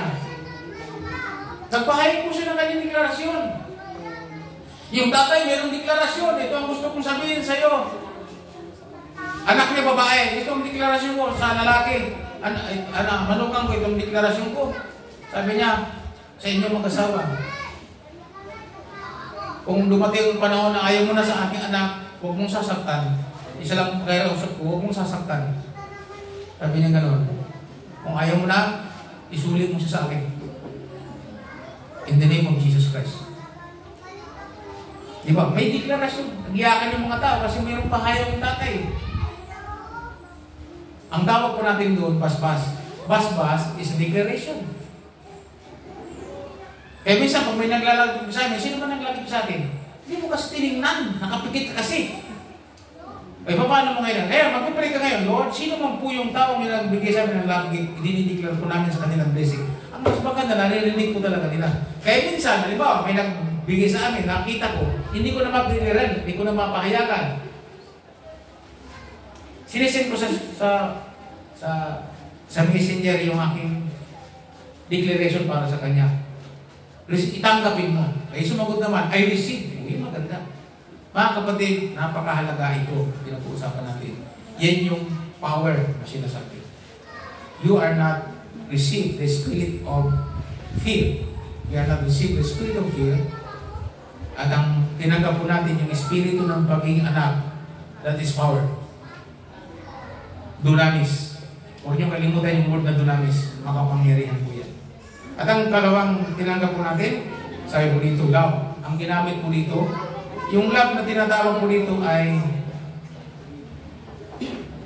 Nagpahayag po siya ng kanyang deklarasyon. Yung tatay, mayroong deklarasyon. Ito ang gusto kong sabihin sa iyo. Anak niya babae, ito ang deklarasyon ko sa lalaki. Manugang ko itong deklarasyon ko. Sabi niya, sa inyo mag-asawa. Kung dumating ang panahon na ayaw mo na sa aking anak, huwag mong sasaktan. Isa lang kaya usap ko, huwag mong sasaktan. Sabi niya gano'n. Kung ayaw mo na, isulit mo siya sa akin. In the name of Jesus Christ. Diba? May deklarasyon. Nagiyakan yung mga tao kasi mayroong pahayag ng tatay. Ang tawag po natin doon, basbas. Basbas is a declaration. Eh minsan, pag may naglalagay sa amin, sino ba naglalagay sa atin? Hindi mo kasi tinignan. Nakapikit ka kasi. Eh, paano mo ngayon? Kaya, magpipray ka ngayon, Lord, sino man po yung taong yung nagbigay sa amin ng lagi, dinideclare po namin sa kanilang blessing. Ang mas maganda, naririnig po talaga nila. Kaya minsan, halimbawa, may nagbigay sa amin, nakita ko, hindi ko na mapiliran, hindi ko na mapahayagan. Sinisend ko sa messenger yung aking declaration para sa kanya. Itanggapin mo. Ay sumagot naman, I receive. Uy, maganda. Mga kapatid, napakahalaga ito. Pinag-uusapan natin. Yan yung power na sinasabi. You are not received the spirit of fear. You are not received the spirit of fear. At ang tinanggap po natin yung espiritu ng pagiging anak. That is power. Dunamis. Huwag niyong kalimutan yung word na dunamis. Makapangyarihan po yan. At ang kalawang tinanggap po natin, sabi po dito, love. Ang ginamit po dito, yung love na tinatawag po dito ay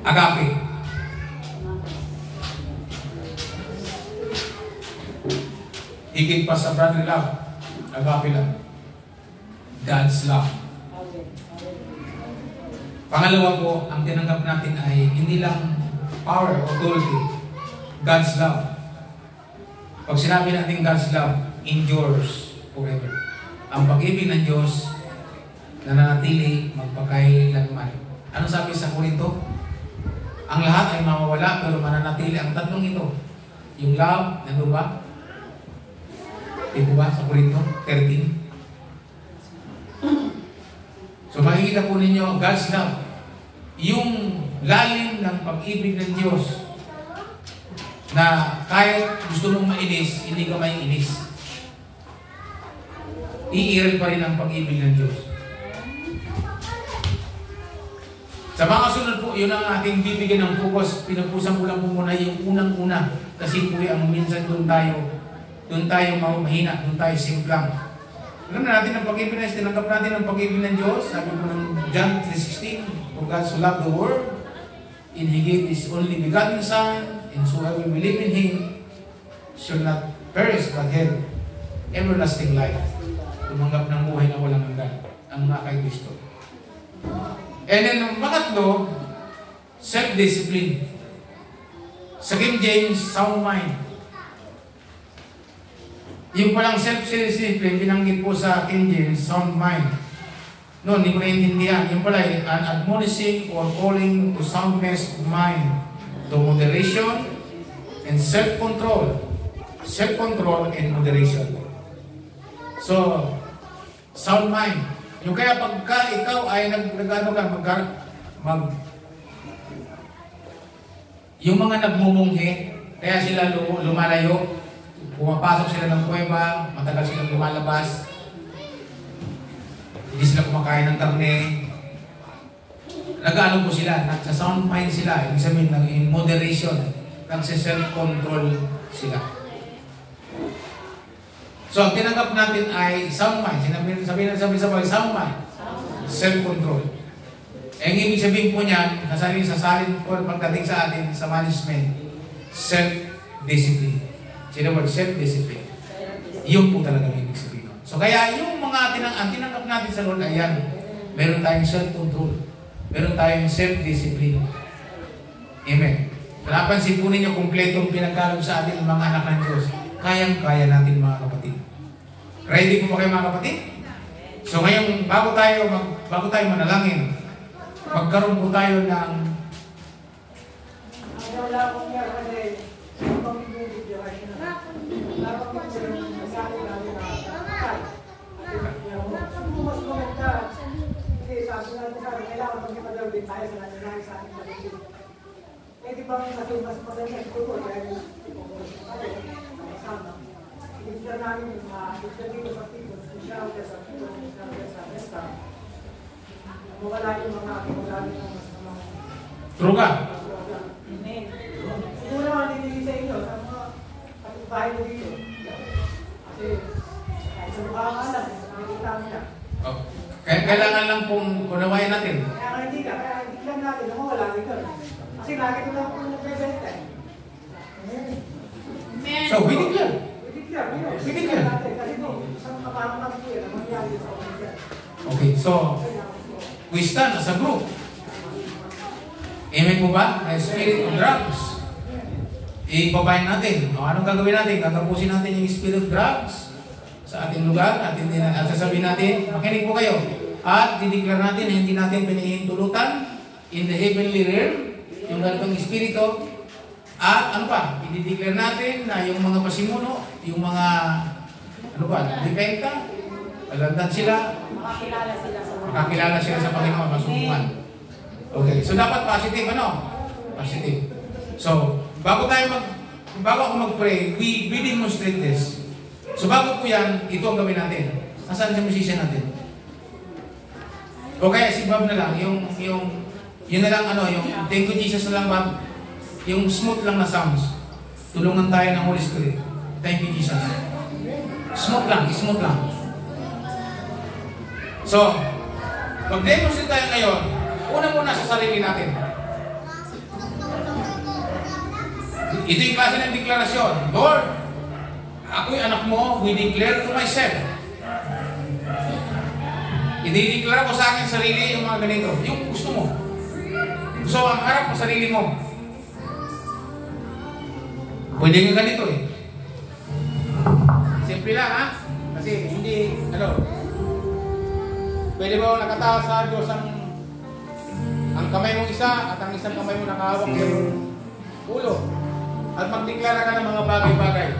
agape. Higit pa sa brotherly love, agape lang. God's love. Pangalawa po, ang tinanggap natin ay hindi lang power or authority, God's love. Pag sinabi natin God's love, endures forever. Ang pag-ibig ng Diyos nananatili magpakailanman. Ano sabi sa Korinto? Ang lahat ay mawawala pero mananatili ang tatlong ito. Yung love, nandun ba? Ito ba sa Korinto 13? So makikita po ninyo, God's love. Yung lalim ng pag-ibig ng Diyos na kahit gusto mong mainis, hindi ka maiinis. Iiral pa rin ang pag-ibig ng Diyos. Sa mga sunod po, yun ang ating bibigyan ng focus. Pinagpusan ko lang po muna yung unang-una. Kasi po ang minsan doon tayo mahina, doon tayo simplang. Alam na natin ang pag-ibig na, tinanggap natin ang pag-ibig ng Diyos. Sabi po ng John 3:16, For God so loved the world, and He gave His only begotten Son, and whosoever will believe in Him shall not perish but have everlasting life. Tumanggap ng buhay na walang hanggan ang mga kay Kristo. And then, ang pangatlo, self-discipline. Sa King James, sound mind. Yung palang self-discipline, binanggit po sa King James, sound mind. No, hindi ko naiintindihan. Yung pala, an admonishing or calling to soundness of mind, to moderation and self-control. Self-control and moderation. So, sound mind. Yung kaya pagka ikaw ay yung mga nagmumunghi, kaya sila lumalayo, pumapasok sila ng kuweba, matagal silang lumalabas, hindi sila kumakain ng karne, nag-ano po sila, nagsa-sound mind sila, ibig sabihin, in moderation, nagsa-self-control sila. So, ang tinanggap natin ay sound mind. Sabihin sa bagay, sound mind. Self-control. Ang ibig sabihin po niyan, sasalin po pagdating sa atin, sa management, self-discipline. Sino ba? Self-discipline. Yun po talaga ang ibig sabihin. So, kaya yung mga tinanggap natin sa Lord, ayan, meron tayong self-control. Meron tayong self-discipline. Amen. Napansin po ninyo, kumpletong pinagkalog sa atin mga anak ng Diyos. Kayang-kaya natin mga kapatid. Ready po ba kayo mga kapatid? So ngayon, bago tayo manalangin, magkaroon po tayo ng di ba mas maganda siguro dahil sama. Ibigyan namin yung ibigyan dito sa people, special sa people, special sa resta. Mawala yung mga mas true ka? Amen. Siguro naman hindi sa inyo, sa mga kapitbahay mo dito. Kasi kahit sa mukha ka alam, nakikita mo na. Kaya kailangan lang pong kunawayan natin. Kaya hindi lang natin na mawala dito. Kasi lagi ko lang po nag-present. So, we declare. We declare. Kasi po, isang kaparang po yan, ang mangyari sa ulit. Okay, so, we stand as a group. Amen po ba? Na spirit of drugs. Ibabayin natin. O, anong gagawin natin? Gagapusin natin yung spirit of drugs sa ating lugar at sasabihin natin, makinig po kayo. At dideclare natin na hindi natin pinahihintulutan in the heavenly realm yung ganitong espiritu. At ano pa, i-declare natin na yung mga pasimuno, yung mga dependa, alandan sila, makakilala sila sa Panginoon, masubukan. Okay, so dapat positive, positive. So, bago ako mag-pray, we demonstrate this. So bago po yan, ito ang gawin natin. Nasaan sa musician natin? O kaya si Bob na lang, yung yun na lang yung thank you Jesus na lang Bob, yung smooth lang na sounds. Tulungan tayo ng Holy Spirit. Thank you Jesus. Smooth lang. So, mag-demonstrate tayo ngayon, una muna sa sarili natin. Ito yung klase ng deklarasyon. Lord, ako'y anak mo, we declare to myself. I-declare ko sa akin sarili yung mga ganito. Yung gusto mo. So, ang harap mo sarili mo. Pwede nga ganito eh. Simple lang ha? Kasi hindi, pwede ba nakatawa sa Diyos ang kamay mong isa at ang isang kamay mo nakahawak yung ulo. At magdeklara ka ng mga bagay-bagay.